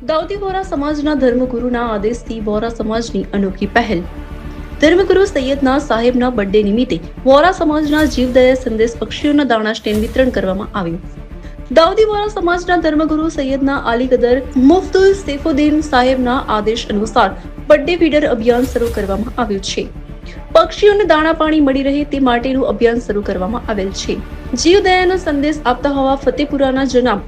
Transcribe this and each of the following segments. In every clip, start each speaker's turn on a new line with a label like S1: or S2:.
S1: દાઉદી વોરા સમાજના ધર્મગુરુના આદેશથી વોરા સમાજની અનોખી પહેલ. ધર્મગુરુ સૈયદના સાહેબના બર્થડે નિમિત્તે વોરા સમાજના જીવદયા સંદેશ પક્ષીઓના દાણા સ્ટેન્ડ વિતરણ કરવામાં આવ્યું. દાઉદી વોરા સમાજના ધર્મગુરુ સૈયદના આલીકદર મુફ્તુલ સૈફુદ્દીન સાહેબના આદેશ અનુસાર બર્થડે ફીડર અભિયાન શરૂ કરવામાં આવ્યું છે. પક્ષીઓને દાણા પાણી મળી રહે તે માટેનું અભિયાન શરૂ કરવામાં આવેલ છે. જીવદયાનો સંદેશ આપતા હોવા ફતેપુરાના જનાબ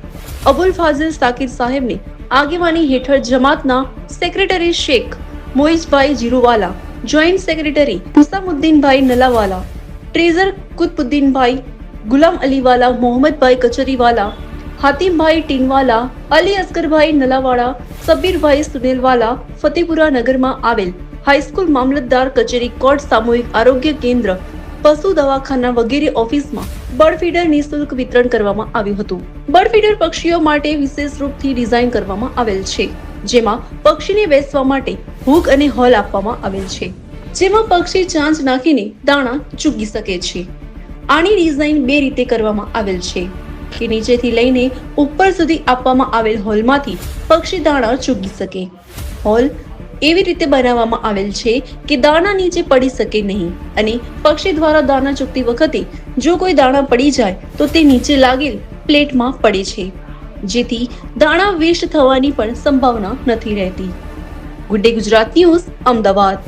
S1: અબુલ ફાઝિલ સાકિર સાહેબની આગેવાની હેઠળ જમાતના secretary Sheikh Moizbhai Jiruwala, joint secretary Husamuddinbhai Nalawala, treasurer Kutbuddinbhai, Ghulam Aliwala, મોહમ્મદભાઈ કચરીવાલા, હાતિમભાઈ Tinwala, Ali અસગરભાઈ નલાવાડા, Sabirbhai સુનેલવાલા, Fatepura નગરમાં આવેલ હાઈસ્કૂલ, મામલતદાર કચેરી, કોર્ટ, સામૂહિક આરોગ્ય કેન્દ્ર, પશુ દવાખાના વગેરે ઓફિસમાં બર્ડ ફીડર નિઃશુલ્ક વિતરણ કરવામાં આવ્યું હતું. બર્ડ ફીડર પક્ષીઓ માટે વિશેષ રૂપથી ડિઝાઇન કરવામાં આવેલ છે, જેમાં પક્ષીને બેસવા માટે હૂક અને હોલ આપવામાં આવેલ છે, જેમાં પક્ષી ચાંચ નાખીને દાણા ચૂકી શકે છે. આની ડિઝાઇન બે રીતે કરવામાં આવેલ છે કે નીચેથી લઈને ઉપર સુધી આપવામાં આવેલ હોલમાંથી પક્ષી દાણા ચૂકી શકે. હોલ એવી રીતે બનાવવામાં આવેલ છે કે દાણા નીચે પડી શકે નહીં અને પક્ષી દ્વારા દાણા ચૂકતી વખતે જો કોઈ દાણા પડી જાય તો તે નીચે લાગેલ પ્લેટમાં પડે છે, જેથી દાણા વેસ્ટ થવાની પણ સંભાવના નથી રહેતી. Good day Gujarat news, Ahmedabad.